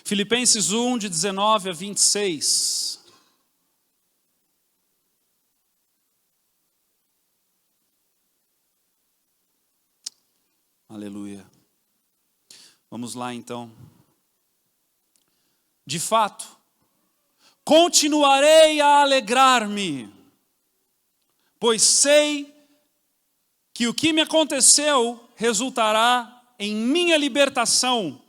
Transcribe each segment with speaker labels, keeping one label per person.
Speaker 1: Filipenses 1, de 19 a 26. Aleluia. Vamos lá então. De fato, continuarei a alegrar-me, pois sei que o que me aconteceu resultará em minha libertação,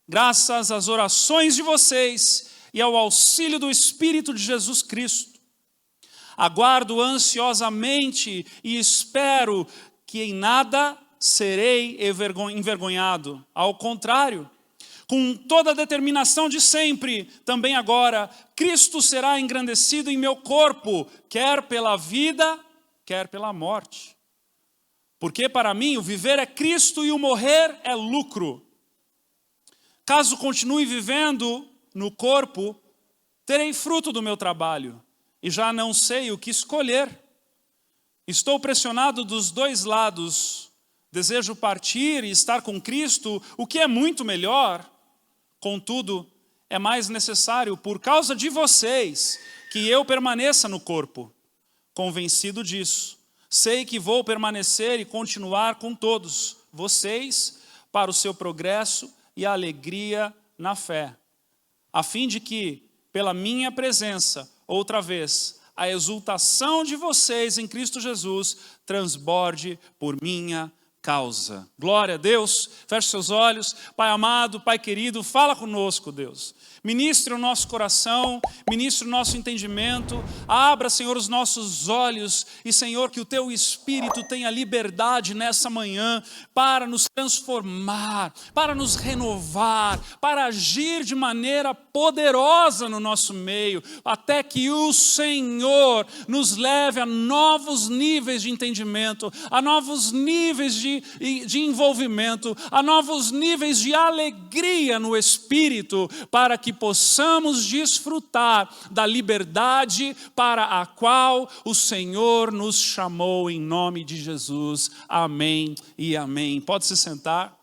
Speaker 1: graças às orações de vocês e ao auxílio do Espírito de Jesus Cristo. Aguardo ansiosamente e espero que em nada serei envergonhado. Ao contrário, com toda a determinação de sempre, também agora, Cristo será engrandecido em meu corpo, quer pela vida, quer pela morte. Porque para mim o viver é Cristo e o morrer é lucro. Caso continue vivendo no corpo, terei fruto do meu trabalho, e já não sei o que escolher. Estou pressionado dos dois lados. Desejo partir e estar com Cristo, o que é muito melhor. Contudo, é mais necessário, por causa de vocês, que eu permaneça no corpo. Convencido disso, sei que vou permanecer e continuar com todos vocês para o seu progresso e a alegria na fé, a fim de que, pela minha presença, outra vez, a exultação de vocês em Cristo Jesus transborde por minha causa. Glória a Deus. Feche seus olhos. Pai amado, Pai querido, fala conosco, Deus. Ministre o nosso coração, ministre o nosso entendimento, abra, Senhor, os nossos olhos e, Senhor, que o Teu Espírito tenha liberdade nessa manhã para nos transformar, para nos renovar, para agir de maneira poderosa no nosso meio, até que o Senhor nos leve a novos níveis de entendimento, a novos níveis de envolvimento, a novos níveis de alegria no Espírito, para que possamos desfrutar da liberdade para a qual o Senhor nos chamou, em nome de Jesus. Amém e amém. Pode se sentar.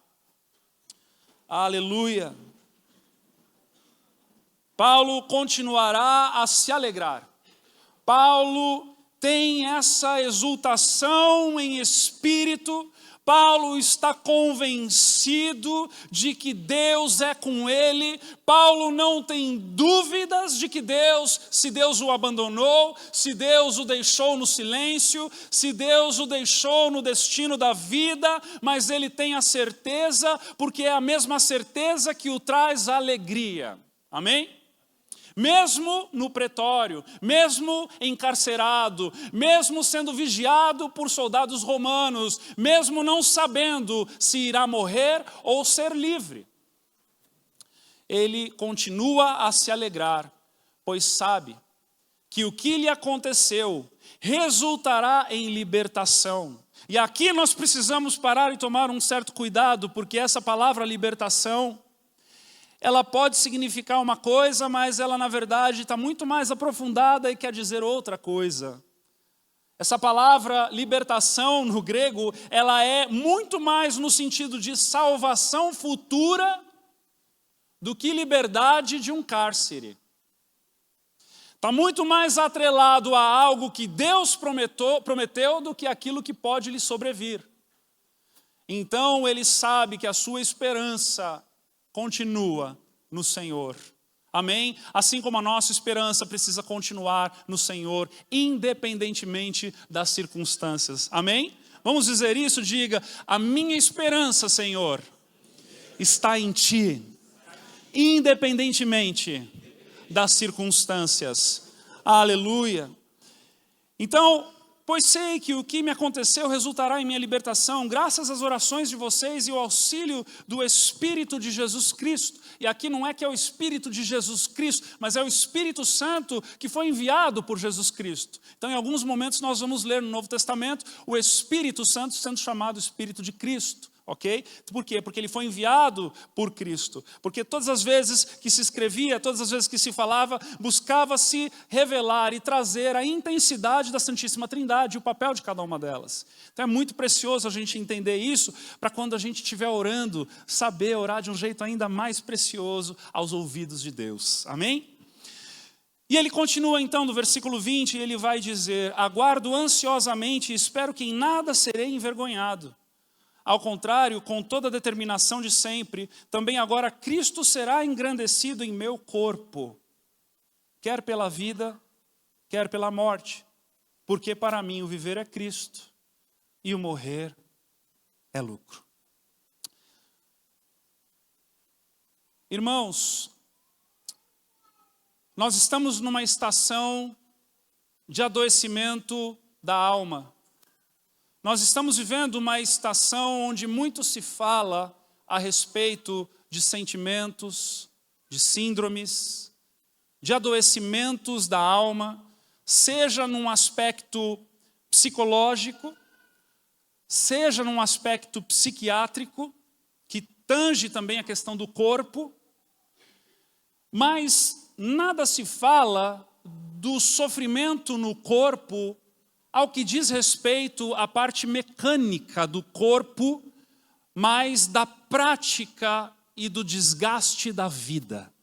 Speaker 1: Aleluia. Paulo continuará a se alegrar. Paulo tem essa exultação em espírito. Paulo está convencido de que Deus é com ele. Paulo não tem dúvidas de que se Deus o abandonou, se Deus o deixou no silêncio, se Deus o deixou no destino da vida, mas ele tem a certeza, porque é a mesma certeza que o traz alegria. Amém? Mesmo no pretório, mesmo encarcerado, mesmo sendo vigiado por soldados romanos, mesmo não sabendo se irá morrer ou ser livre, ele continua a se alegrar, pois sabe que o que lhe aconteceu resultará em libertação. E aqui nós precisamos parar e tomar um certo cuidado, porque essa palavra libertação, ela pode significar uma coisa, mas ela na verdade está muito mais aprofundada e quer dizer outra coisa. Essa palavra libertação no grego, ela é muito mais no sentido de salvação futura do que liberdade de um cárcere. Está muito mais atrelado a algo que Deus prometeu do que aquilo que pode lhe sobrevir. Então ele sabe que a sua esperança continua no Senhor. Amém? Assim como a nossa esperança precisa continuar no Senhor, independentemente das circunstâncias. Amém? Vamos dizer isso? Diga: a minha esperança, Senhor, está em Ti, independentemente das circunstâncias. Aleluia. Então, pois sei que o que me aconteceu resultará em minha libertação, graças às orações de vocês e o auxílio do Espírito de Jesus Cristo. E aqui não é que é o Espírito de Jesus Cristo, mas é o Espírito Santo que foi enviado por Jesus Cristo. Então, em alguns momentos nós vamos ler no Novo Testamento o Espírito Santo sendo chamado Espírito de Cristo. ok? Por quê? Porque ele foi enviado por Cristo. Porque todas as vezes que se escrevia, todas as vezes que se falava, buscava-se revelar e trazer a intensidade da Santíssima Trindade e o papel de cada uma delas. Então é muito precioso a gente entender isso, para quando a gente estiver orando, saber orar de um jeito ainda mais precioso aos ouvidos de Deus. Amém? E ele continua então no versículo 20, e ele vai dizer: aguardo ansiosamente e espero que em nada serei envergonhado. Ao contrário, com toda a determinação de sempre, também agora Cristo será engrandecido em meu corpo, quer pela vida, quer pela morte, porque para mim o viver é Cristo e o morrer é lucro. Irmãos, nós estamos numa estação de adoecimento da alma. Nós estamos vivendo uma estação onde muito se fala a respeito de sentimentos, de síndromes, de adoecimentos da alma, seja num aspecto psicológico, seja num aspecto psiquiátrico, que tange também a questão do corpo, mas nada se fala do sofrimento no corpo ao que diz respeito à parte mecânica do corpo, mas da prática e do desgaste da vida.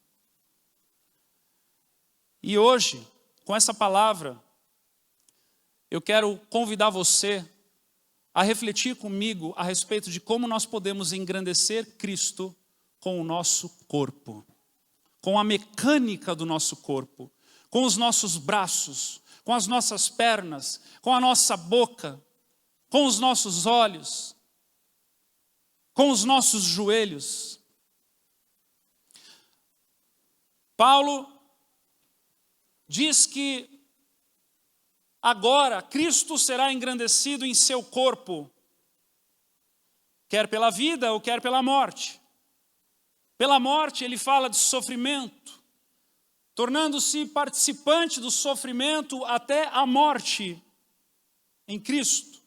Speaker 1: E hoje, com essa palavra, eu quero convidar você a refletir comigo a respeito de como nós podemos engrandecer Cristo com o nosso corpo, com a mecânica do nosso corpo, com os nossos braços, com as nossas pernas, com a nossa boca, com os nossos olhos, com os nossos joelhos. Paulo diz que agora Cristo será engrandecido em seu corpo, quer pela vida ou quer pela morte. Pela morte ele fala de sofrimento, tornando-se participante do sofrimento até a morte em Cristo.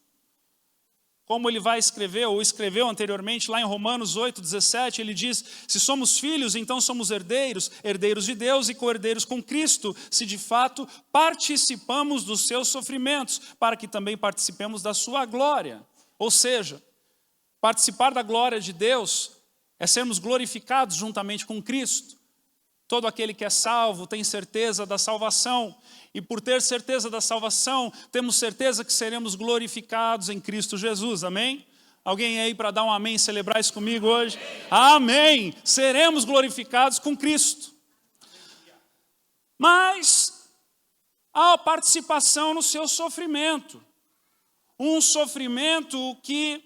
Speaker 1: Como ele vai escrever, ou escreveu anteriormente, lá em Romanos 8:17, ele diz: se somos filhos, então somos herdeiros, herdeiros de Deus e co-herdeiros com Cristo, se de fato participamos dos seus sofrimentos, para que também participemos da sua glória. Ou seja, participar da glória de Deus é sermos glorificados juntamente com Cristo. Todo aquele que é salvo tem certeza da salvação, e por ter certeza da salvação, temos certeza que seremos glorificados em Cristo Jesus, amém? Alguém aí para dar um amém e celebrar isso comigo hoje? Amém! Seremos glorificados com Cristo. Mas há participação no seu sofrimento, um sofrimento que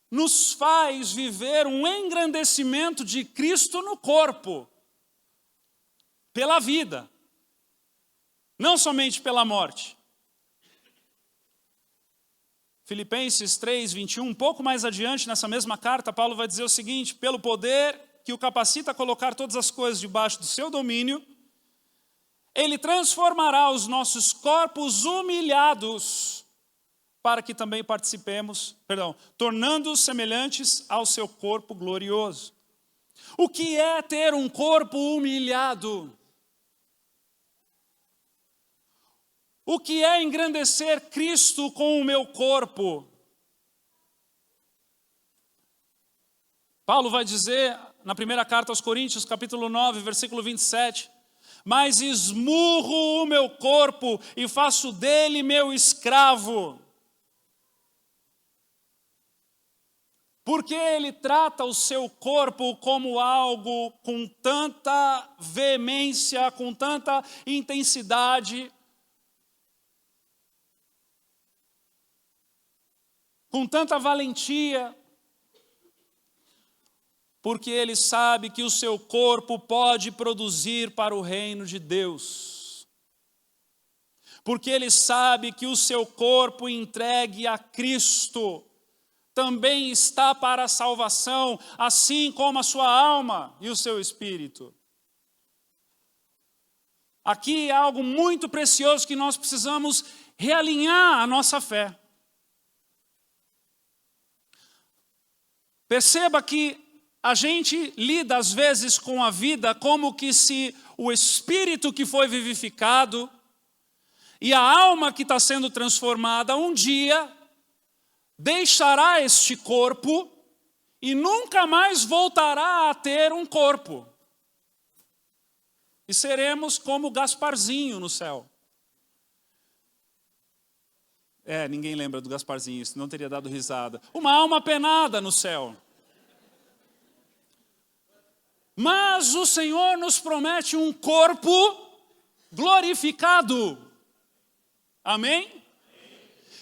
Speaker 1: nos faz viver um engrandecimento de Cristo no corpo, pela vida, não somente pela morte. Filipenses 3:21, um pouco mais adiante nessa mesma carta, Paulo vai dizer o seguinte: pelo poder que o capacita a colocar todas as coisas debaixo do seu domínio, ele transformará os nossos corpos humilhados, para que também participemos, tornando-os semelhantes ao seu corpo glorioso. O que é ter um corpo humilhado? O que é engrandecer Cristo com o meu corpo? Paulo vai dizer na primeira carta aos Coríntios, capítulo 9, versículo 27, mas esmurro o meu corpo e faço dele meu escravo. Porque ele trata o seu corpo como algo com tanta veemência, com tanta intensidade, com tanta valentia, porque ele sabe que o seu corpo pode produzir para o reino de Deus. Porque ele sabe que o seu corpo entregue a Cristo também está para a salvação, assim como a sua alma e o seu espírito. Aqui há algo muito precioso que nós precisamos realinhar a nossa fé. Perceba que a gente lida às vezes com a vida como que se o espírito que foi vivificado e a alma que está sendo transformada um dia deixará este corpo e nunca mais voltará a ter um corpo. E seremos como Gasparzinho no céu. Ninguém lembra do Gasparzinho, isso não teria dado risada. Uma alma penada no céu. Mas o Senhor nos promete um corpo glorificado. Amém?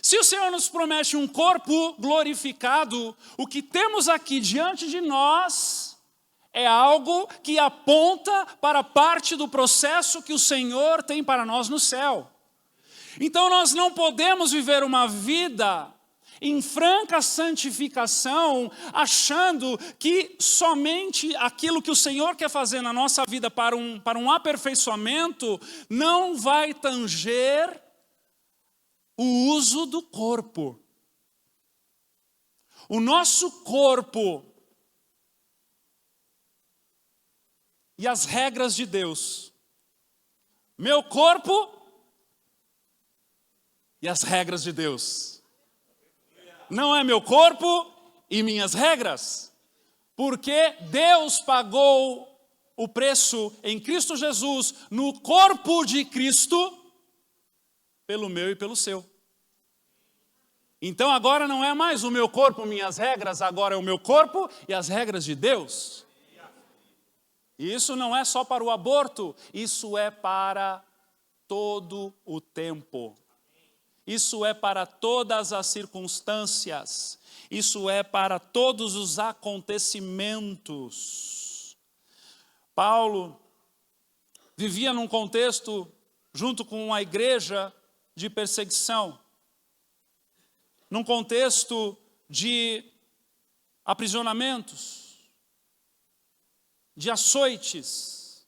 Speaker 1: Se o Senhor nos promete um corpo glorificado, o que temos aqui diante de nós é algo que aponta para parte do processo que o Senhor tem para nós no céu. Então nós não podemos viver uma vida em franca santificação, achando que somente aquilo que o Senhor quer fazer na nossa vida para um aperfeiçoamento não vai tanger o uso do corpo. O nosso corpo e as regras de Deus. Meu corpo e as regras de Deus. Não é meu corpo e minhas regras. Porque Deus pagou o preço em Cristo Jesus, no corpo de Cristo, pelo meu e pelo seu. Então agora não é mais o meu corpo, minhas regras, agora é o meu corpo e as regras de Deus. E isso não é só para o aborto, isso é para todo o tempo. Isso é para todas as circunstâncias. Isso é para todos os acontecimentos. Paulo vivia num contexto, junto com a igreja, de perseguição. Num contexto de aprisionamentos, de açoites.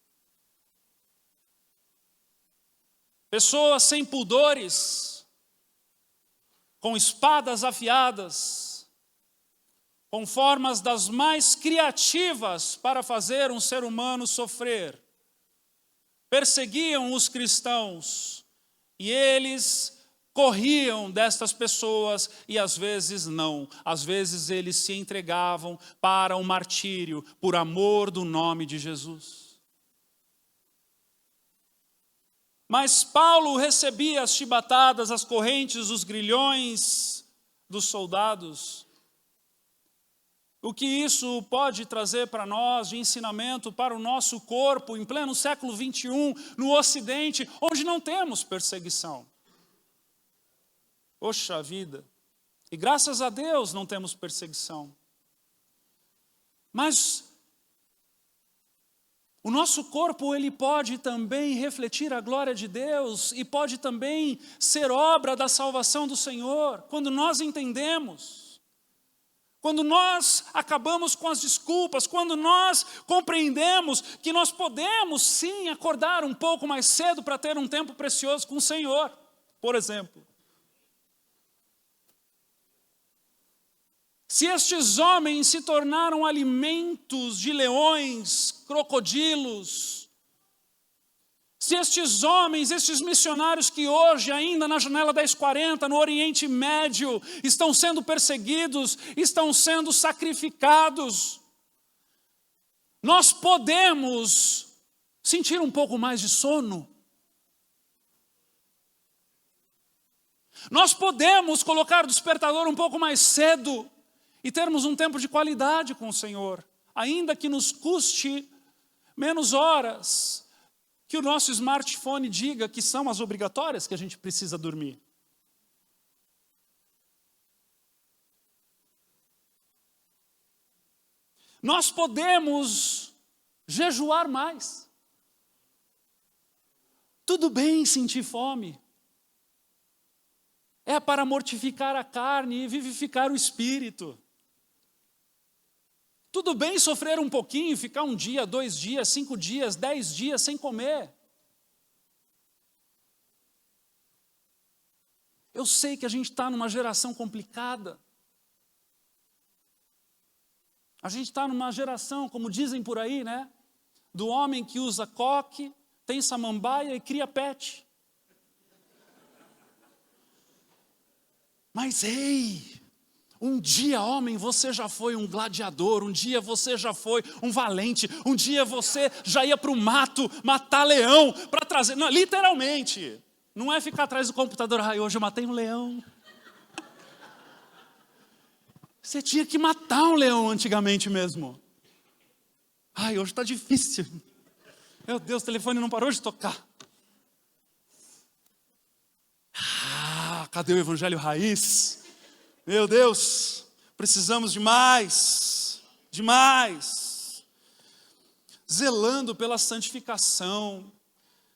Speaker 1: Pessoas sem pudores, com espadas afiadas, com formas das mais criativas para fazer um ser humano sofrer. Perseguiam os cristãos e eles corriam destas pessoas e às vezes não. Às vezes eles se entregavam para o martírio por amor do nome de Jesus. Mas Paulo recebia as chibatadas, as correntes, os grilhões dos soldados. O que isso pode trazer para nós de ensinamento para o nosso corpo em pleno século 21, no Ocidente, onde não temos perseguição? Poxa vida! E graças a Deus não temos perseguição. Mas o nosso corpo, ele pode também refletir a glória de Deus e pode também ser obra da salvação do Senhor, quando nós entendemos, quando nós acabamos com as desculpas, quando nós compreendemos que nós podemos sim acordar um pouco mais cedo para ter um tempo precioso com o Senhor, por exemplo. Se estes homens se tornaram alimentos de leões, crocodilos, se estes homens, estes missionários que hoje ainda na janela 1040, no Oriente Médio, estão sendo perseguidos, estão sendo sacrificados, nós podemos sentir um pouco mais de sono. Nós podemos colocar o despertador um pouco mais cedo e termos um tempo de qualidade com o Senhor, ainda que nos custe menos horas, que o nosso smartphone diga que são as obrigatórias que a gente precisa dormir. Nós podemos jejuar mais. Tudo bem sentir fome. É para mortificar a carne e vivificar o espírito. Tudo bem sofrer um pouquinho, ficar 1 dia, 2 dias, 5 dias, 10 dias sem comer. Eu sei que a gente está numa geração complicada. A gente está numa geração, como dizem por aí, né? Do homem que usa coque, tem samambaia e cria pet. Mas ei, um dia, homem, você já foi um gladiador, um dia você já foi um valente, um dia você já ia para o mato matar leão para trazer, não, literalmente, não é ficar atrás do computador, ai, hoje eu matei um leão. Você tinha que matar um leão antigamente mesmo. Ai, hoje está difícil. Meu Deus, o telefone não parou de tocar. Cadê o evangelho raiz? Meu Deus, precisamos de mais, zelando pela santificação,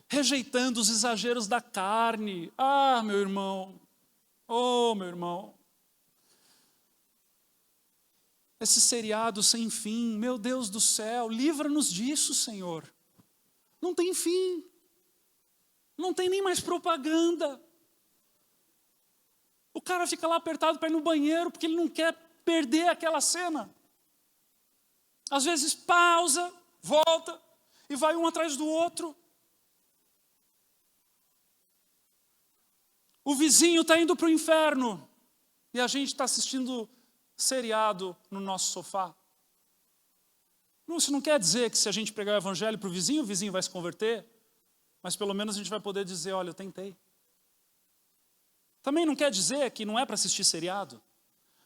Speaker 1: rejeitando os exageros da carne. Ah, meu irmão, oh, meu irmão, esse seriado sem fim, meu Deus do céu, livra-nos disso, Senhor. Não tem fim, não tem nem mais propaganda. O cara fica lá apertado para ir no banheiro, porque ele não quer perder aquela cena. Às vezes pausa, volta, e vai um atrás do outro. O vizinho está indo para o inferno, e a gente está assistindo seriado no nosso sofá. Isso não quer dizer que se a gente pregar o evangelho para o vizinho vai se converter, mas pelo menos a gente vai poder dizer, olha, eu tentei. Também não quer dizer que não é para assistir seriado,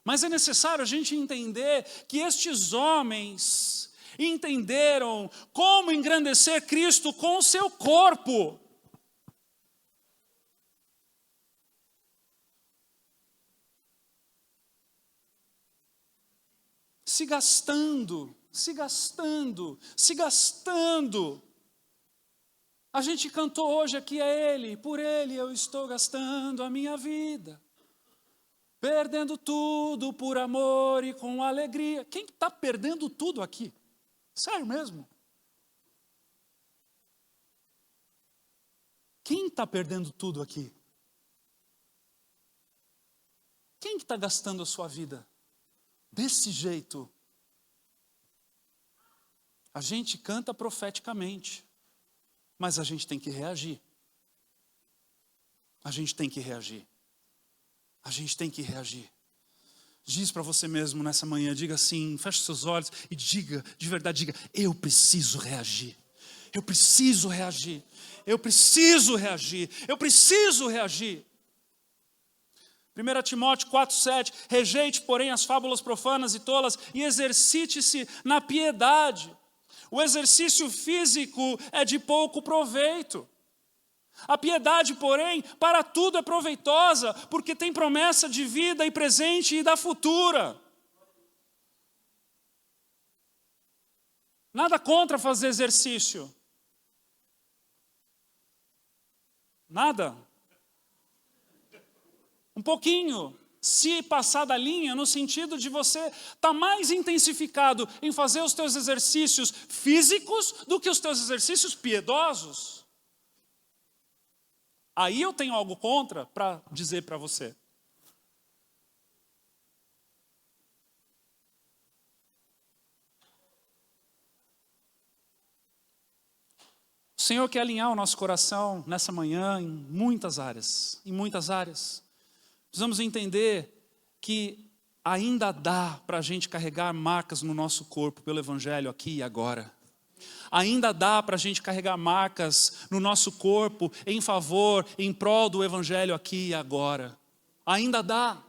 Speaker 1: mas é necessário a gente entender que estes homens entenderam como engrandecer Cristo com o seu corpo. Se gastando. A gente cantou hoje aqui a Ele, por Ele eu estou gastando a minha vida, perdendo tudo por amor e com alegria. Quem está perdendo tudo aqui? Sério mesmo? Quem está perdendo tudo aqui? Quem está gastando a sua vida desse jeito? A gente canta profeticamente, mas a gente tem que reagir. A gente tem que reagir. Diz para você mesmo nessa manhã, diga assim, feche seus olhos e diga, de verdade, diga, eu preciso reagir. 1 Timóteo 4,7, rejeite, porém, as fábulas profanas e tolas e exercite-se na piedade. O exercício físico é de pouco proveito. A piedade, porém, para tudo é proveitosa, porque tem promessa de vida e presente e da futura. Nada contra fazer exercício. Nada. Um pouquinho. Se passar da linha, no sentido de você estar mais intensificado em fazer os teus exercícios físicos do que os teus exercícios piedosos. Aí eu tenho algo contra para dizer para você. O Senhor quer alinhar o nosso coração nessa manhã em muitas áreas. Precisamos entender que ainda dá para a gente carregar marcas no nosso corpo pelo Evangelho aqui e agora. Ainda dá para a gente carregar marcas no nosso corpo em favor, em prol do Evangelho aqui e agora. Ainda dá,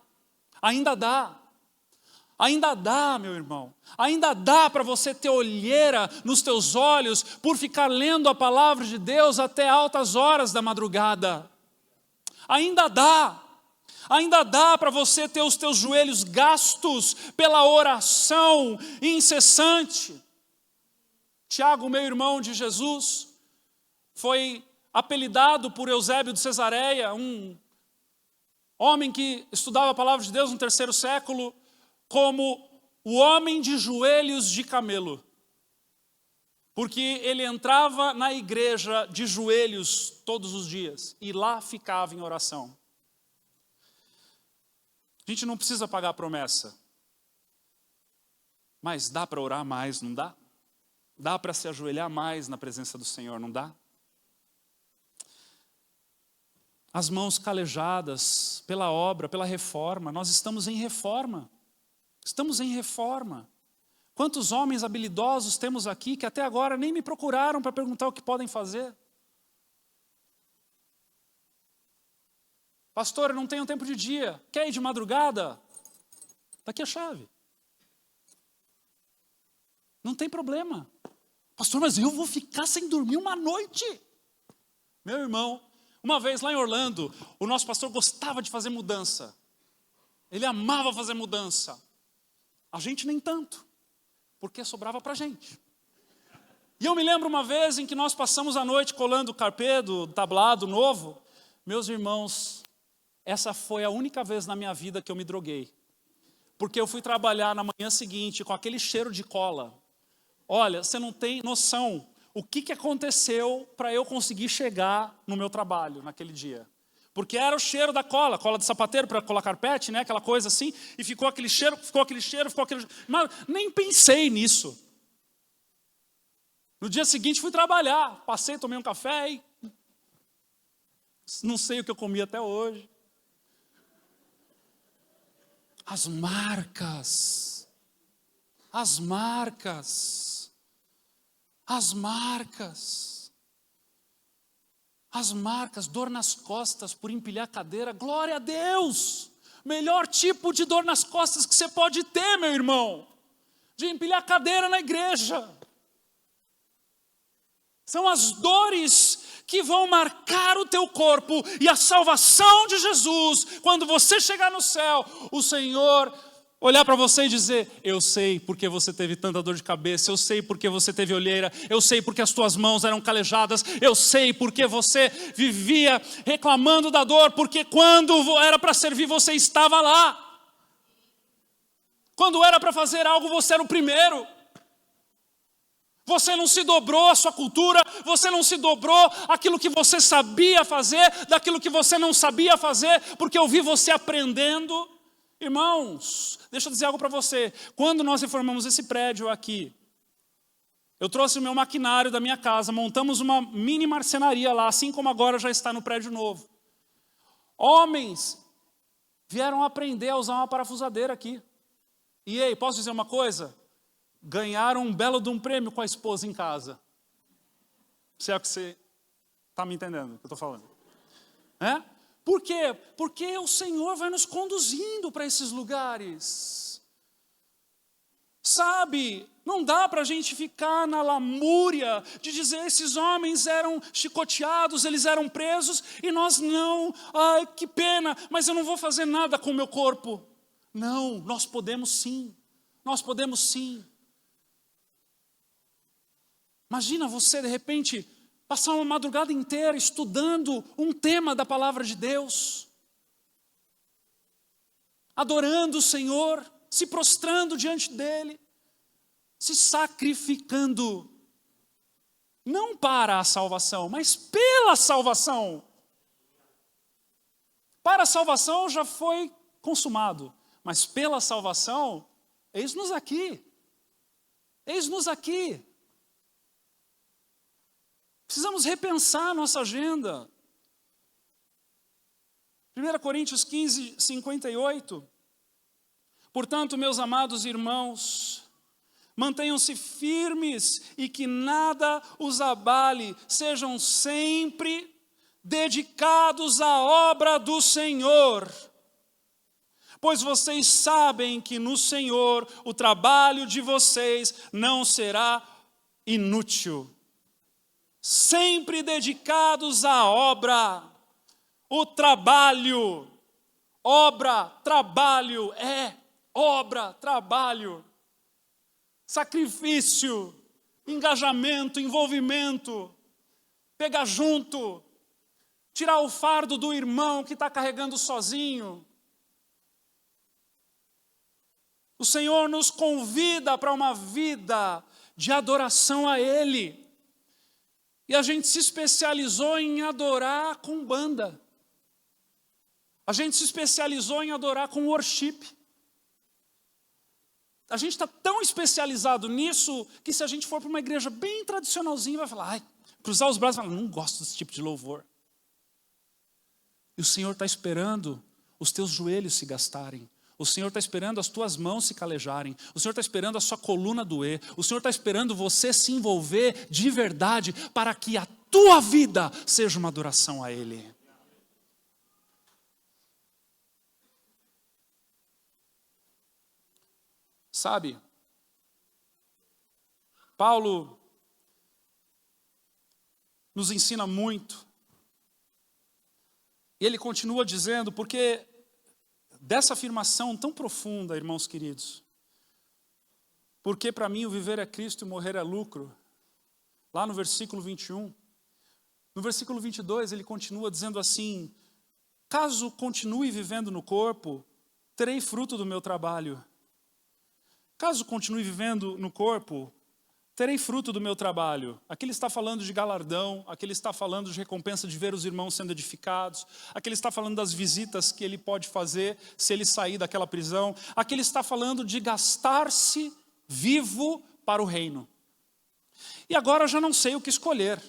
Speaker 1: meu irmão. Ainda dá para você ter olheira nos teus olhos por ficar lendo a palavra de Deus até altas horas da madrugada. Ainda dá para você ter os teus joelhos gastos pela oração incessante. Tiago, meu irmão de Jesus, foi apelidado por Eusébio de Cesareia, um homem que estudava a palavra de Deus no 3º século, como o homem de joelhos de camelo. Porque ele entrava na igreja de joelhos todos os dias e lá ficava em oração. A gente não precisa pagar a promessa. Mas dá para orar mais, não dá? Dá para se ajoelhar mais na presença do Senhor, não dá? As mãos calejadas pela obra, pela reforma. Nós estamos em reforma. Estamos em reforma. Quantos homens habilidosos temos aqui que até agora nem me procuraram para perguntar o que podem fazer? Pastor, eu não tenho tempo de dia. Quer ir de madrugada? Está aqui a chave. Não tem problema. Pastor, mas eu vou ficar sem dormir uma noite. Meu irmão, uma vez lá em Orlando, o nosso pastor gostava de fazer mudança. Ele amava fazer mudança. A gente nem tanto, porque sobrava para a gente. E eu me lembro uma vez em que nós passamos a noite colando o carpê do tablado novo. Meus irmãos, essa foi a única vez na minha vida que eu me droguei. Porque eu fui trabalhar na manhã seguinte com aquele cheiro de cola. Olha, você não tem noção o que aconteceu para eu conseguir chegar no meu trabalho naquele dia. Porque era o cheiro da cola de sapateiro para colar carpete, né? Aquela coisa assim, e ficou aquele cheiro. Mas nem pensei nisso. No dia seguinte fui trabalhar, passei, tomei um café e não sei o que eu comi até hoje. As marcas, as marcas, as marcas, as marcas, dor nas costas por empilhar a cadeira, glória a Deus! Melhor tipo de dor nas costas que você pode ter, meu irmão, de empilhar a cadeira na igreja. São as dores que vão marcar o teu corpo e a salvação de Jesus. Quando você chegar no céu, o Senhor olhar para você e dizer: eu sei porque você teve tanta dor de cabeça, eu sei porque você teve olheira, eu sei porque as tuas mãos eram calejadas, eu sei porque você vivia reclamando da dor, porque quando era para servir você estava lá. Quando era para fazer algo você era o primeiro. Você não se dobrou à sua cultura, você não se dobrou àquilo que você sabia fazer, daquilo que você não sabia fazer, porque eu vi você aprendendo. Irmãos, deixa eu dizer algo para você. Quando nós reformamos esse prédio aqui, eu trouxe o meu maquinário da minha casa, montamos uma mini marcenaria lá, assim como agora já está no prédio novo. Homens vieram aprender a usar uma parafusadeira aqui. E aí, posso dizer uma coisa? Ganharam um belo de um prêmio com a esposa em casa. Se é que você está me entendendo o que eu estou falando. Por quê? Porque o Senhor vai nos conduzindo para esses lugares. Sabe, não dá para a gente ficar na lamúria de dizer esses homens eram chicoteados, eles eram presos e nós não. Ai, que pena, mas eu não vou fazer nada com o meu corpo. Não, nós podemos sim. Nós podemos sim. Imagina você, de repente, passar uma madrugada inteira estudando um tema da palavra de Deus, adorando o Senhor, se prostrando diante dEle, se sacrificando, não para a salvação, mas pela salvação. Para a salvação já foi consumado, mas pela salvação, eis-nos aqui. Eis-nos aqui. Precisamos repensar a nossa agenda. 1 Coríntios 15, 58. Portanto, meus amados irmãos, mantenham-se firmes e que nada os abale, sejam sempre dedicados à obra do Senhor. Pois vocês sabem que no Senhor o trabalho de vocês não será inútil. Sempre dedicados à obra, o trabalho, obra, trabalho, obra, trabalho, sacrifício, engajamento, envolvimento, pegar junto, tirar o fardo do irmão que está carregando sozinho. O Senhor nos convida para uma vida de adoração a Ele. E a gente se especializou em adorar com banda. A gente se especializou em adorar com worship. A gente está tão especializado nisso que se a gente for para uma igreja bem tradicionalzinha, vai falar, cruzar os braços e falar, não gosto desse tipo de louvor. E o Senhor está esperando os teus joelhos se gastarem. O Senhor está esperando as tuas mãos se calejarem. O Senhor está esperando a sua coluna doer. O Senhor está esperando você se envolver de verdade para que a tua vida seja uma adoração a Ele. Sabe, Paulo nos ensina muito. E ele continua dizendo, porque dessa afirmação tão profunda, irmãos queridos, porque para mim o viver é Cristo e morrer é lucro, lá no versículo 21, no versículo 22 ele continua dizendo assim, caso continue vivendo no corpo, terei fruto do meu trabalho. Caso continue vivendo no corpo, terei fruto do meu trabalho. Aqui ele está falando de galardão, aqui ele está falando de recompensa de ver os irmãos sendo edificados, aqui ele está falando das visitas que ele pode fazer se ele sair daquela prisão, aqui ele está falando de gastar-se vivo para o reino. E agora eu já não sei o que escolher.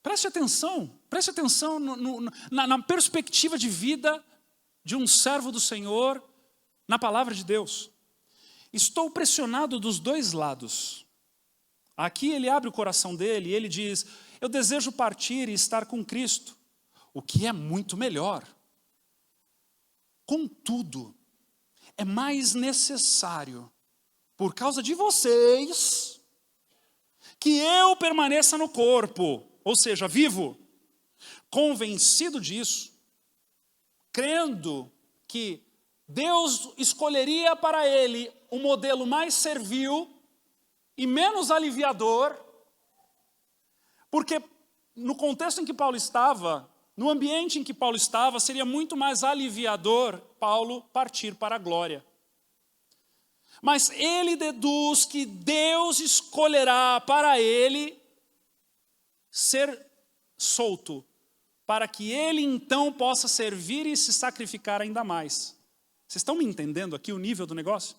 Speaker 1: Preste atenção na perspectiva de vida de um servo do Senhor, na palavra de Deus. Estou pressionado dos dois lados. Aqui ele abre o coração dele e ele diz, eu desejo partir e estar com Cristo, o que é muito melhor. Contudo, é mais necessário, por causa de vocês, que eu permaneça no corpo, ou seja, vivo, convencido disso, crendo que Deus escolheria para ele um modelo mais servil e menos aliviador, porque no contexto em que Paulo estava, no ambiente em que Paulo estava, seria muito mais aliviador Paulo partir para a glória. Mas ele deduz que Deus escolherá para ele ser solto, para que ele então possa servir e se sacrificar ainda mais. Vocês estão me entendendo aqui o nível do negócio?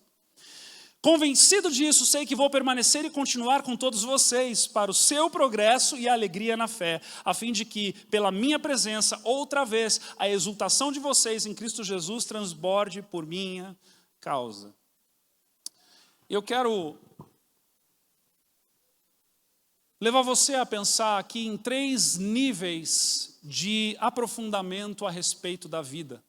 Speaker 1: Convencido disso, sei que vou permanecer e continuar com todos vocês para o seu progresso e a alegria na fé, a fim de que, pela minha presença, outra vez, a exultação de vocês em Cristo Jesus transborde por minha causa. Eu quero levar você a pensar aqui em 3 níveis de aprofundamento a respeito da vida.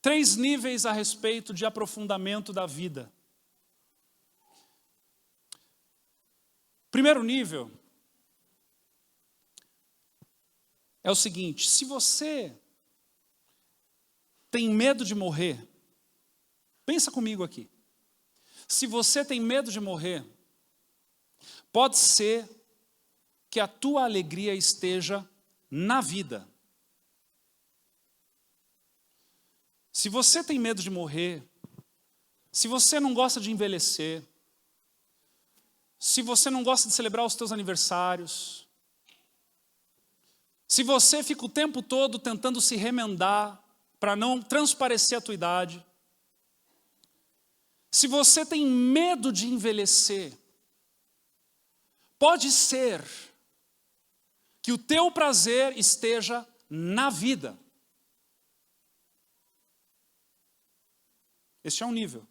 Speaker 1: 3 níveis a respeito de aprofundamento da vida. Primeiro nível é o seguinte, se você tem medo de morrer, pensa comigo aqui. Se você tem medo de morrer, pode ser que a tua alegria esteja na vida. Se você tem medo de morrer, se você não gosta de envelhecer, se você não gosta de celebrar os teus aniversários, se você fica o tempo todo tentando se remendar para não transparecer a tua idade, se você tem medo de envelhecer, pode ser que o teu prazer esteja na vida. Este é um nível.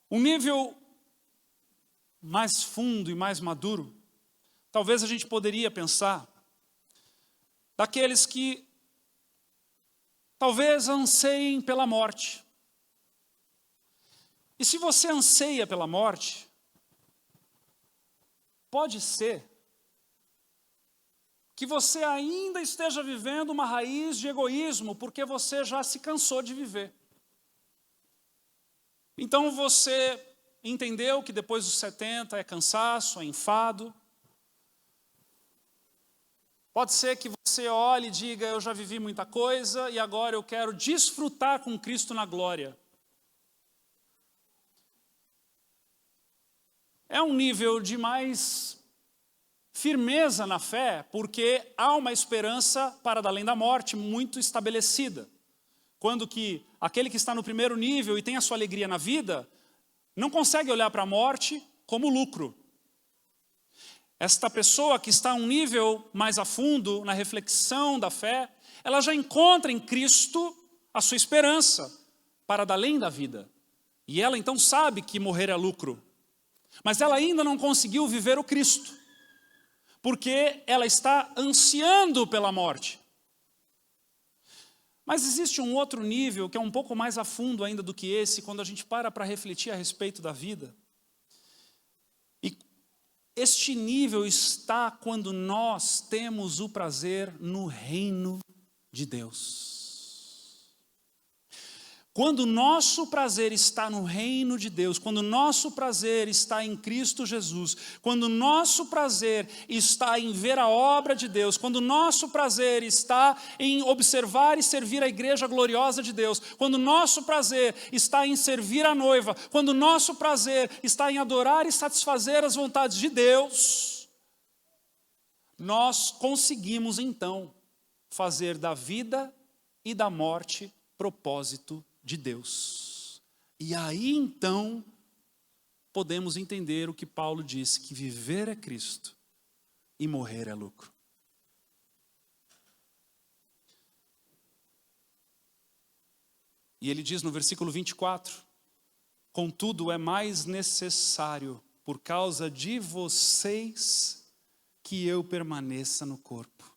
Speaker 1: Um nível mais fundo e mais maduro, talvez a gente poderia pensar, daqueles que talvez anseiem pela morte. E se você anseia pela morte, pode ser que você ainda esteja vivendo uma raiz de egoísmo, porque você já se cansou de viver. Então você entendeu que depois dos 70 é cansaço, é enfado. Pode ser que você olhe e diga, eu já vivi muita coisa e agora eu quero desfrutar com Cristo na glória. É um nível de mais firmeza na fé, porque há uma esperança para além da morte muito estabelecida. quando que aquele que está no primeiro nível e tem a sua alegria na vida, não consegue olhar para a morte como lucro. Esta pessoa que está um nível mais a fundo na reflexão da fé, ela já encontra em Cristo a sua esperança para além da vida. E ela então sabe que morrer é lucro. Mas ela ainda não conseguiu viver o Cristo, porque ela está ansiando pela morte. Mas existe um outro nível que é um pouco mais a fundo ainda do que esse, quando a gente para refletir a respeito da vida. E este nível está quando nós temos o prazer no reino de Deus. Quando o nosso prazer está no reino de Deus, quando o nosso prazer está em Cristo Jesus, quando o nosso prazer está em ver a obra de Deus, quando o nosso prazer está em observar e servir a igreja gloriosa de Deus, quando o nosso prazer está em servir a noiva, quando o nosso prazer está em adorar e satisfazer as vontades de Deus, nós conseguimos então fazer da vida e da morte propósito de Deus. E aí então podemos entender o que Paulo disse, que viver é Cristo e morrer é lucro. E ele diz no versículo 24: contudo é mais necessário por causa de vocês que eu permaneça no corpo.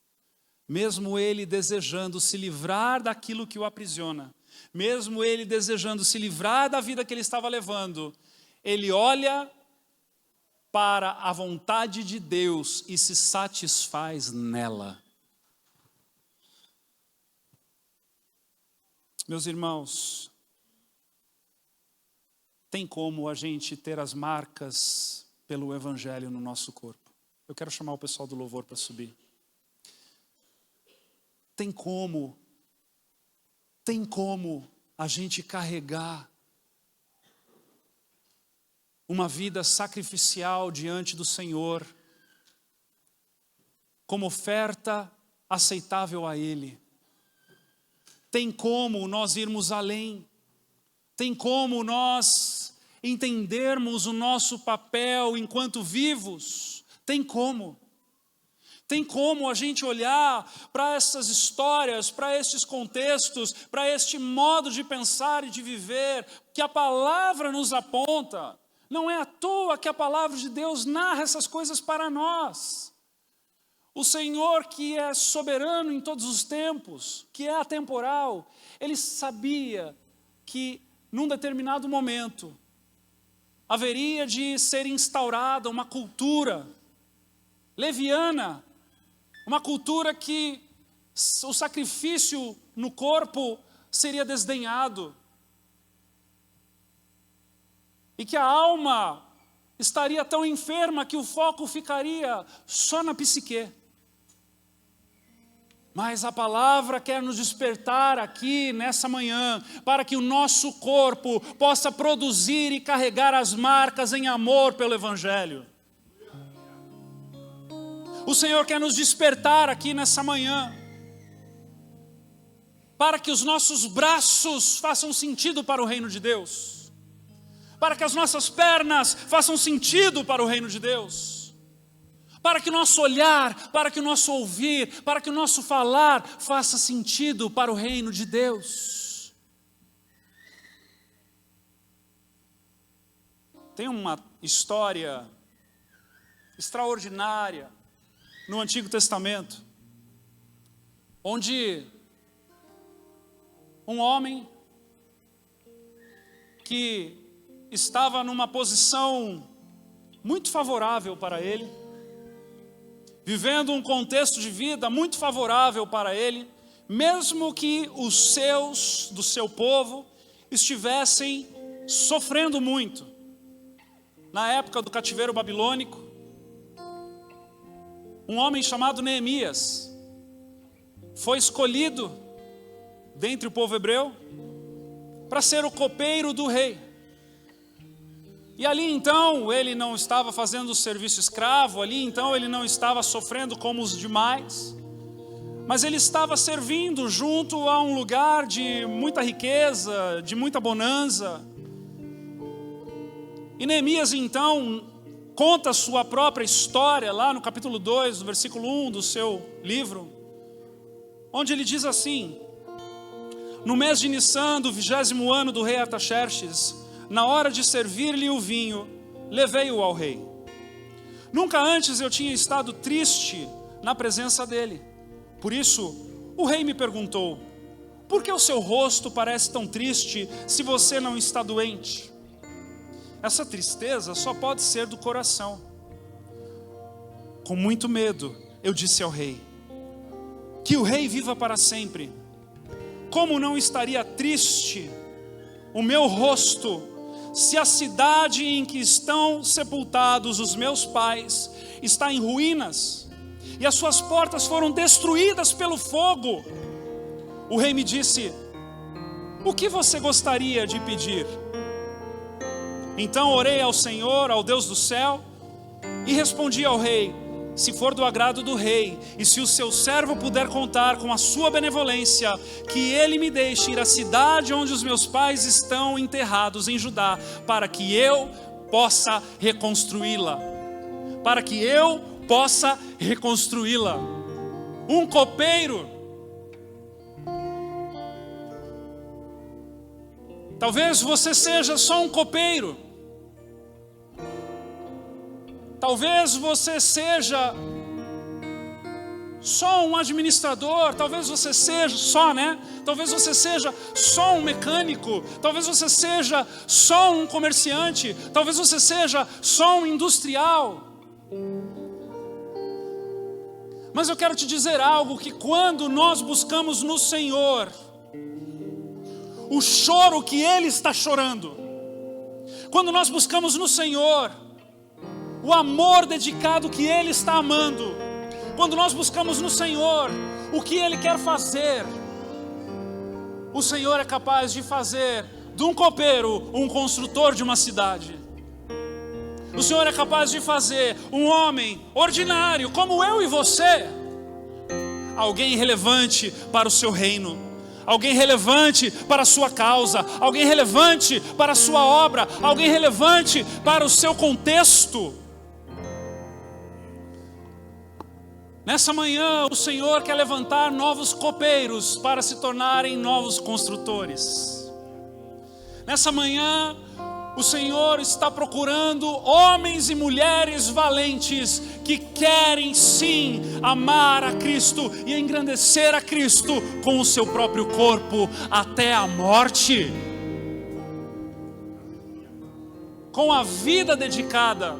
Speaker 1: Mesmo ele desejando se livrar daquilo que o aprisiona, mesmo ele desejando se livrar da vida que ele estava levando, ele olha para a vontade de Deus e se satisfaz nela. Meus irmãos, tem como a gente ter as marcas pelo Evangelho no nosso corpo? Eu quero chamar o pessoal do louvor para subir. Tem como a gente carregar uma vida sacrificial diante do Senhor, como oferta aceitável a Ele. Tem como nós irmos além, tem como nós entendermos o nosso papel enquanto vivos, tem como. Tem como a gente olhar para essas histórias, para estes contextos, para este modo de pensar e de viver, que a palavra nos aponta. Não é à toa que a palavra de Deus narra essas coisas para nós. O Senhor, que é soberano em todos os tempos, que é atemporal, Ele sabia que num determinado momento haveria de ser instaurada uma cultura leviana, uma cultura que o sacrifício no corpo seria desdenhado. E que a alma estaria tão enferma que o foco ficaria só na psique. Mas a palavra quer nos despertar aqui nessa manhã, para que o nosso corpo possa produzir e carregar as marcas em amor pelo Evangelho. O Senhor quer nos despertar aqui nessa manhã, para que os nossos braços façam sentido para o reino de Deus, para que as nossas pernas façam sentido para o reino de Deus, para que o nosso olhar, para que o nosso ouvir, para que o nosso falar faça sentido para o reino de Deus. Tem uma história extraordinária no Antigo Testamento, onde um homem que estava numa posição muito favorável para ele, vivendo um contexto de vida muito favorável para ele, mesmo que os seus, do seu povo, estivessem sofrendo muito. Na época do cativeiro babilônico, um homem chamado Neemias foi escolhido dentre o povo hebreu para ser o copeiro do rei. E ali então ele não estava fazendo o serviço escravo, ali então ele não estava sofrendo como os demais, mas ele estava servindo junto a um lugar de muita riqueza, de muita bonança. E Neemias então conta a sua própria história lá no capítulo 2, no versículo 1 do seu livro, onde ele diz assim: no mês de Nissan, do 20º ano do rei Artaxerxes, na hora de servir-lhe o vinho, levei-o ao rei. Nunca antes eu tinha estado triste na presença dele. Por isso, o rei me perguntou: por que o seu rosto parece tão triste se você não está doente? Essa tristeza só pode ser do coração. Com muito medo, eu disse ao rei: que o rei viva para sempre. Como não estaria triste o meu rosto se a cidade em que estão sepultados os meus pais está em ruínas e as suas portas foram destruídas pelo fogo? O rei me disse: o que você gostaria de pedir? Então orei ao Senhor, ao Deus do céu, e respondi ao rei: se for do agrado do rei, e se o seu servo puder contar com a sua benevolência, que ele me deixe ir à cidade onde os meus pais estão enterrados em Judá, para que eu possa reconstruí-la. Para que eu possa reconstruí-la. Um copeiro. Talvez você seja só um copeiro. Talvez você seja só um administrador, talvez você seja talvez você seja só um mecânico, talvez você seja só um comerciante, talvez você seja só um industrial. Mas eu quero te dizer algo, que quando nós buscamos no Senhor o choro que Ele está chorando, quando nós buscamos no Senhor o amor dedicado que Ele está amando, quando nós buscamos no Senhor o que Ele quer fazer, o Senhor é capaz de fazer de um copeiro um construtor de uma cidade. O Senhor é capaz de fazer um homem ordinário como eu e você alguém relevante para o seu reino, alguém relevante para a sua causa, alguém relevante para a sua obra, alguém relevante para o seu contexto. Nessa manhã, o Senhor quer levantar novos copeiros para se tornarem novos construtores. Nessa manhã, o Senhor está procurando homens e mulheres valentes que querem sim amar a Cristo e engrandecer a Cristo com o seu próprio corpo até a morte. Com a vida dedicada,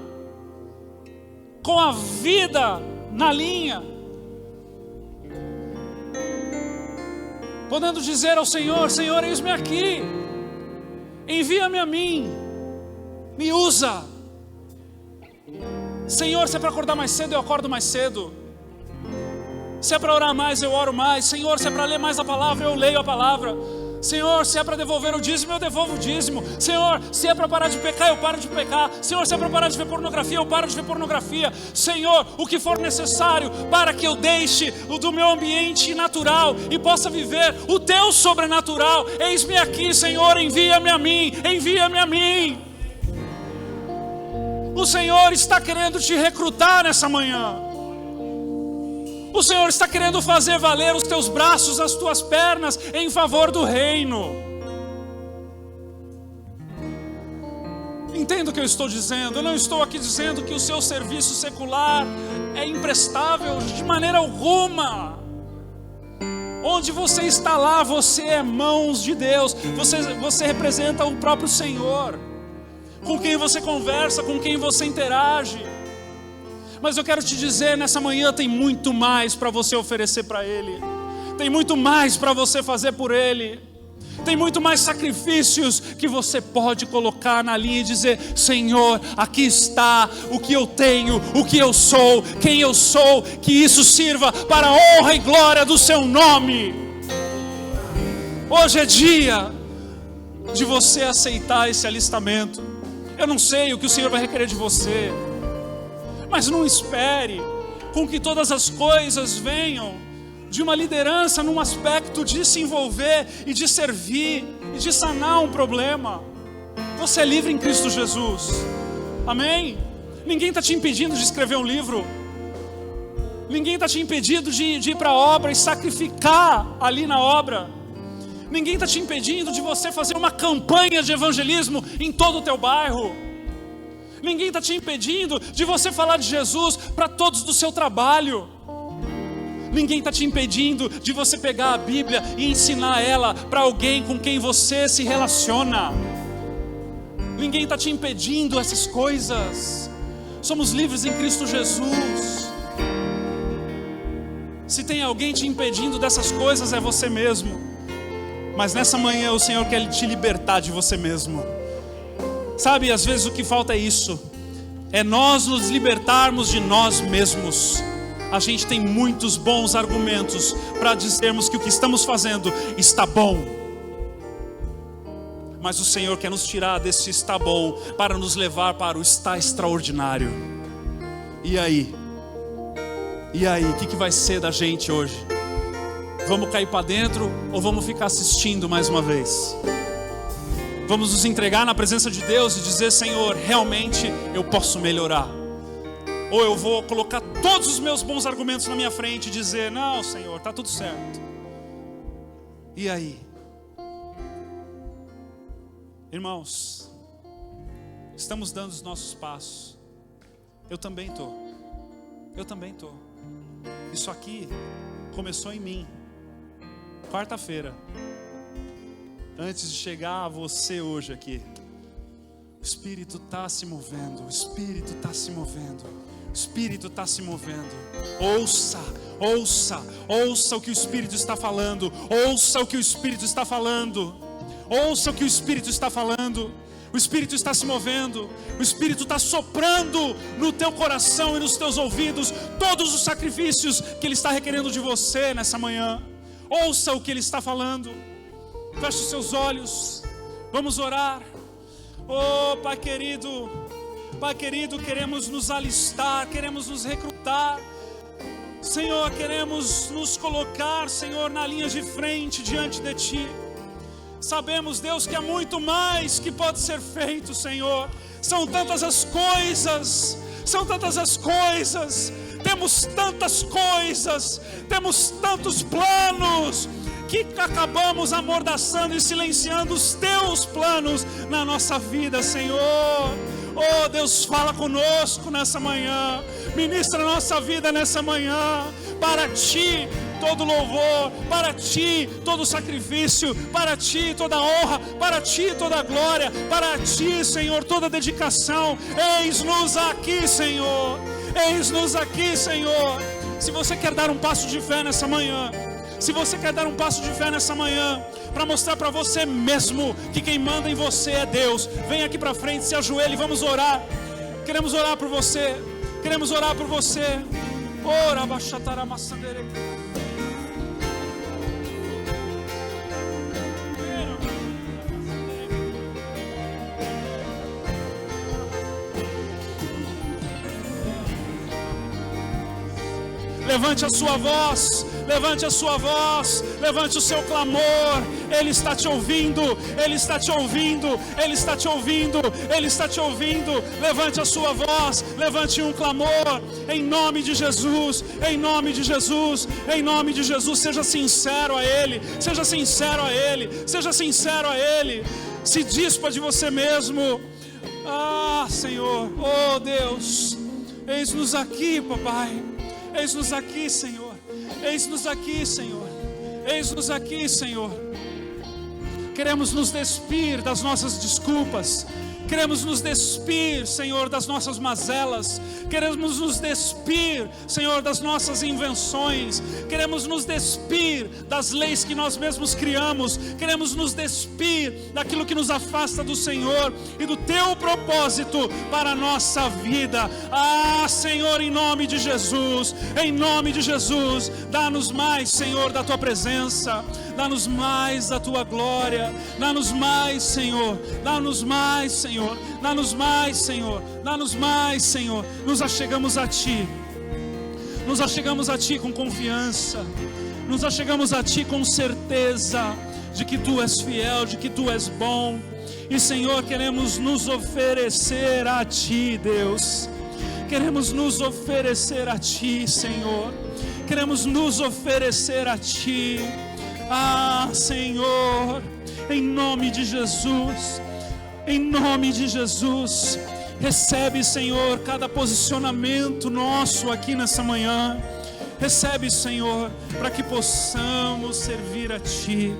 Speaker 1: com a vida na linha, podendo dizer ao Senhor: Senhor, eis-me aqui, envia-me a mim, me usa. Senhor, se é para acordar mais cedo, eu acordo mais cedo. Se é para orar mais, eu oro mais. Senhor, se é para ler mais a palavra, eu leio a palavra. Senhor, se é para devolver o dízimo, eu devolvo o dízimo. Senhor, se é para parar de pecar, eu paro de pecar. Senhor, se é para parar de ver pornografia, eu paro de ver pornografia. Senhor, o que for necessário para que eu deixe o do meu ambiente natural e possa viver o teu sobrenatural. Eis-me aqui, Senhor, envia-me a mim, envia-me a mim. O Senhor está querendo te recrutar nessa manhã. O Senhor está querendo fazer valer os teus braços, as tuas pernas em favor do reino. Entenda o que eu estou dizendo. Eu não estou aqui dizendo que o seu serviço secular é imprestável de maneira alguma. Onde você está lá, você é mãos de Deus. Você representa o próprio Senhor. Com quem você conversa, com quem você interage. Mas eu quero te dizer, nessa manhã tem muito mais para você oferecer para Ele. Tem muito mais para você fazer por Ele. Tem muito mais sacrifícios que você pode colocar na linha e dizer: Senhor, aqui está o que eu tenho, o que eu sou, quem eu sou. Que isso sirva para a honra e glória do Seu nome. Hoje é dia de você aceitar esse alistamento. Eu não sei o que o Senhor vai requerer de você, mas não espere com que todas as coisas venham de uma liderança num aspecto de se envolver e de servir e de sanar um problema. Você é livre em Cristo Jesus, amém? Ninguém está te impedindo de escrever um livro, ninguém está te impedindo de ir para a obra e sacrificar ali na obra, ninguém está te impedindo de você fazer uma campanha de evangelismo em todo o teu bairro, ninguém está te impedindo de você falar de Jesus para todos do seu trabalho, ninguém está te impedindo de você pegar a Bíblia e ensinar ela para alguém com quem você se relaciona, ninguém está te impedindo essas coisas. Somos livres em Cristo Jesus. Se tem alguém te impedindo dessas coisas, é você mesmo. Mas nessa manhã o Senhor quer te libertar de você mesmo. Sabe, às vezes o que falta é isso, é nós nos libertarmos de nós mesmos. A gente tem muitos bons argumentos para dizermos que o que estamos fazendo está bom, mas o Senhor quer nos tirar desse está bom para nos levar para o está extraordinário. E aí? O que vai ser da gente hoje? Vamos cair para dentro ou vamos ficar assistindo mais uma vez? Vamos nos entregar na presença de Deus e dizer: Senhor, realmente eu posso melhorar? Ou eu vou colocar todos os meus bons argumentos na minha frente e dizer: não, Senhor, está tudo certo. E aí? Irmãos, estamos dando os nossos passos. Eu também estou. Isso aqui começou em mim, quarta-feira, antes de chegar a você hoje aqui. O Espírito está se movendo, o Espírito está se movendo, o Espírito está se movendo. Ouça o que o Espírito está falando, ouça o que o Espírito está falando, ouça o que o Espírito está falando. O Espírito está se movendo, o Espírito está soprando no teu coração e nos teus ouvidos todos os sacrifícios que Ele está requerendo de você nessa manhã. Ouça o que Ele está falando. Feche os seus olhos, vamos orar. Oh Pai querido, queremos nos alistar, queremos nos recrutar, Senhor, queremos nos colocar, Senhor, na linha de frente diante de Ti. Sabemos, Deus, que há muito mais que pode ser feito, Senhor. São tantas as coisas, temos tantas coisas, temos tantos planos, que acabamos amordaçando e silenciando os Teus planos na nossa vida, Senhor. Oh Deus, fala conosco nessa manhã, ministra a nossa vida nessa manhã. Para Ti todo louvor, para Ti todo sacrifício, para Ti toda honra, para Ti toda glória, para Ti, Senhor, toda dedicação. Eis-nos aqui, Senhor, eis-nos aqui, Senhor. Se você quer dar um passo de fé nessa manhã, para mostrar para você mesmo que quem manda em você é Deus, vem aqui para frente, se ajoelhe e vamos orar. Queremos orar por você. Ora, bachatara massandere. Levante a sua voz, levante o seu clamor. Ele está te ouvindo, Ele está te ouvindo. Levante a sua voz, levante um clamor, em nome de Jesus. Seja sincero a Ele, se dispa de você mesmo. Ah, Senhor, oh Deus, eis-nos aqui, papai. Eis-nos aqui, Senhor. Queremos nos despir das nossas desculpas. Queremos nos despir, Senhor, das nossas mazelas. Queremos nos despir, Senhor, das nossas invenções. Queremos nos despir das leis que nós mesmos criamos. Queremos nos despir daquilo que nos afasta do Senhor e do Teu propósito para a nossa vida. Ah, Senhor, em nome de Jesus, dá-nos mais, Senhor, da Tua presença. Dá-nos mais da Tua glória. Dá-nos mais, Senhor. Dá-nos mais, Senhor. Nos achegamos a Ti com confiança. nos achegamos a Ti com certeza de que Tu és fiel, de que Tu és bom. E Senhor, queremos nos oferecer a Ti, Deus. Queremos nos oferecer a Ti, Senhor. Queremos nos oferecer a Ti. Ah, Senhor, em nome de Jesus, em nome de Jesus, recebe, Senhor, cada posicionamento nosso aqui nessa manhã. Recebe, Senhor, para que possamos servir a Ti.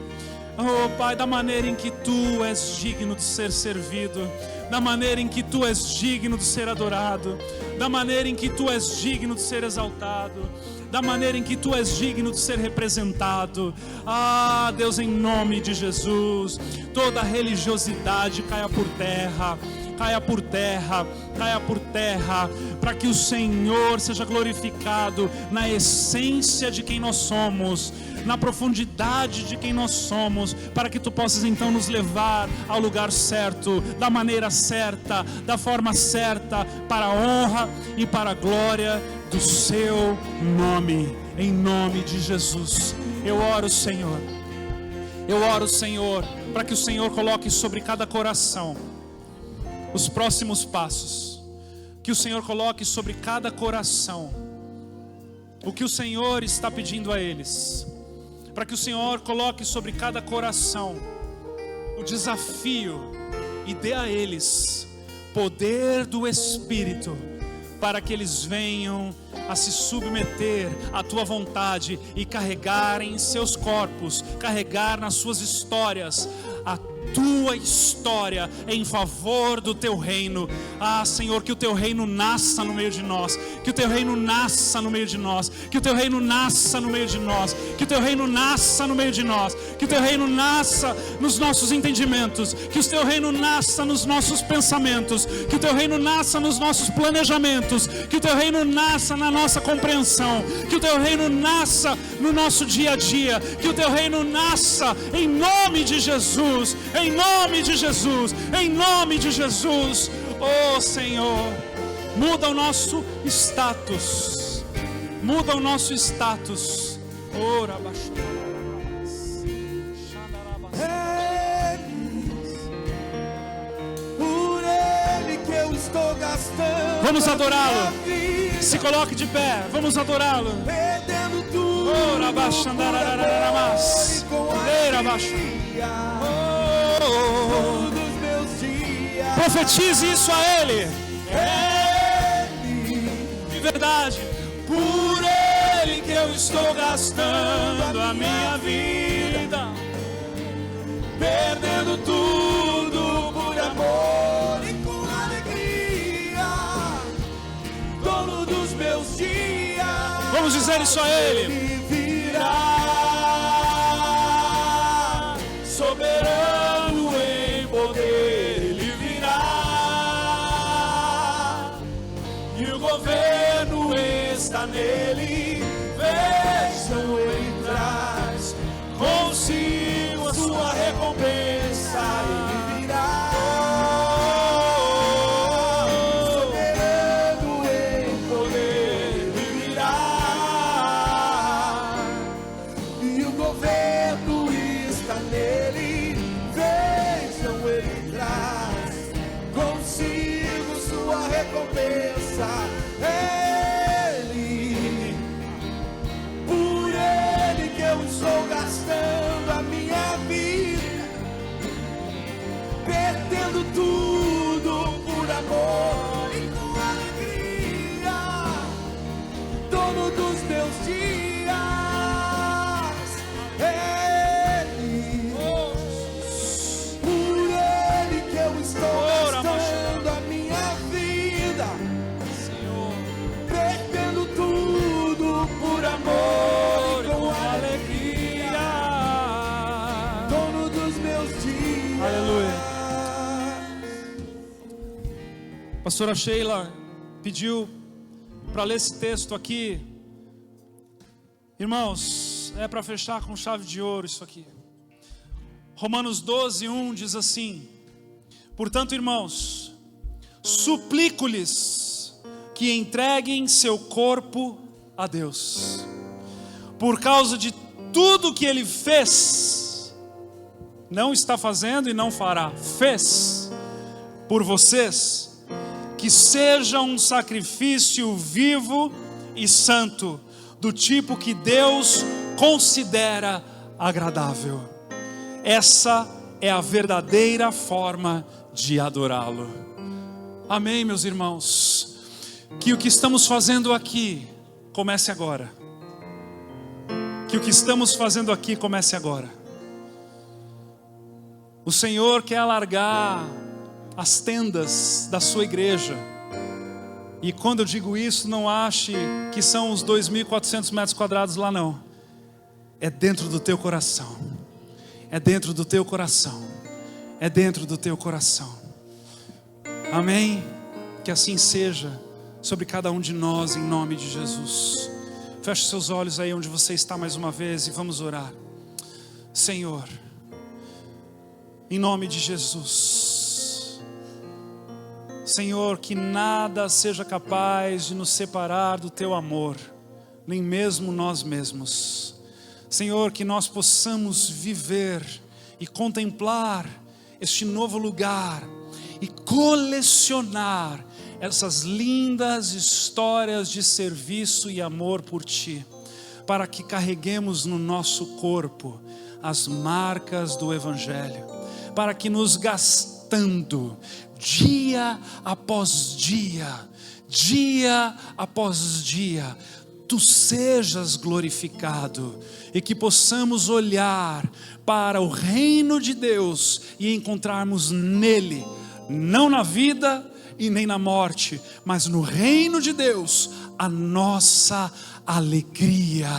Speaker 1: Oh, Pai, da maneira em que Tu és digno de ser servido, da maneira em que Tu és digno de ser adorado, da maneira em que Tu és digno de ser exaltado, da maneira em que Tu és digno de ser representado. Ah, Deus, em nome de Jesus, toda religiosidade caia por terra, caia por terra, caia por terra, para que o Senhor seja glorificado na essência de quem nós somos, na profundidade de quem nós somos, para que Tu possas então nos levar ao lugar certo, da maneira certa, da forma certa, para a honra e para a glória do Seu nome, em nome de Jesus. Eu oro, Senhor, para que o Senhor coloque sobre cada coração os próximos passos, que o Senhor coloque sobre cada coração o que o Senhor está pedindo a eles, para que o Senhor coloque sobre cada coração o desafio e dê a eles poder do Espírito, para que eles venham a se submeter à Tua vontade e carregar em seus corpos, carregar nas suas histórias a Tua história em favor do Teu reino. Ah, Senhor, que o Teu reino nasça no meio de nós, que o Teu reino nasça no meio de nós, que o Teu reino nasça no meio de nós, que o Teu reino nasça no meio de nós, que o Teu reino nasça nos nossos entendimentos, que o Teu reino nasça nos nossos pensamentos, que o Teu reino nasça nos nossos planejamentos, que o Teu reino nasça na nossa compreensão, que o Teu reino nasça no nosso dia a dia, que o Teu reino nasça em nome de Jesus, em nome de Jesus, em nome de Jesus. Oh, Senhor, muda o nosso status, muda o nosso status. Ora,
Speaker 2: por Ele que eu estou gastando.
Speaker 1: Vamos adorá-lo. Se coloque de pé, vamos adorá-lo.
Speaker 2: Perdendo tudo.
Speaker 1: Ora, baixa, andararararamas. Ora, baixa.
Speaker 2: Todos meus dias.
Speaker 1: Profetize isso a Ele. De verdade.
Speaker 2: Por Ele que eu estou gastando a minha vida, perdendo tudo por amor e com alegria, dono dos meus dias.
Speaker 1: Vamos dizer isso a Ele.
Speaker 2: Ele virá, soberano em poder, Ele virá, e o governo está nele. Vejam, Ele traz consigo a sua recompensa. Ele virá, soberano em poder, Ele virá, e o governo está nele. Vejam, Ele traz consigo sua recompensa. Por Ele que eu estou gastando a minha vida, perdendo tudo por amor e com alegria, dono dos meus dias. Por Ele que eu estou gastando a minha vida, perdendo tudo por amor e com alegria, dono dos meus dias.
Speaker 1: Aleluia. Pastora Sheila pediu para ler esse texto aqui. Irmãos, é para fechar com chave de ouro isso aqui. Romanos 12:1 diz assim: portanto, irmãos, suplico-lhes que entreguem seu corpo a Deus, por causa de tudo que Ele fez, não está fazendo e não fará, fez por vocês, que seja um sacrifício vivo e santo, do tipo que Deus considera agradável. Essa é a verdadeira forma de adorá-lo. Amém, meus irmãos? Que o que estamos fazendo aqui comece agora. Que o que estamos fazendo aqui comece agora. O Senhor quer alargar as tendas da sua igreja. E quando eu digo isso, não ache que são os 2.400 metros quadrados lá, não. É dentro do teu coração. É dentro do teu coração. É dentro do teu coração. Amém? Que assim seja sobre cada um de nós, em nome de Jesus. Feche seus olhos aí onde você está mais uma vez e vamos orar. Senhor, em nome de Jesus, Senhor, que nada seja capaz de nos separar do teu amor, nem mesmo nós mesmos. Senhor, que nós possamos viver e contemplar este novo lugar e colecionar essas lindas histórias de serviço e amor por Ti, para que carreguemos no nosso corpo as marcas do Evangelho, para que nos gastando dia após dia, dia após dia, Tu sejas glorificado e que possamos olhar para o reino de Deus e encontrarmos nele, não na vida e nem na morte, mas no reino de Deus, a nossa alegria,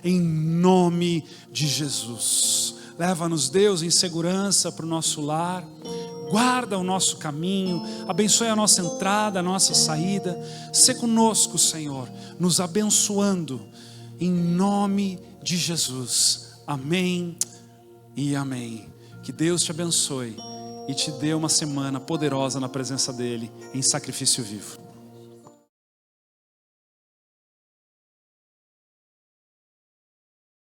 Speaker 1: em nome de Jesus. Leva-nos, Deus, em segurança para o nosso lar, guarda o nosso caminho, abençoe a nossa entrada, a nossa saída. Sê conosco, Senhor, nos abençoando, em nome de Jesus. Amém e amém. Que Deus te abençoe e te dê uma semana poderosa na presença dEle, em sacrifício vivo.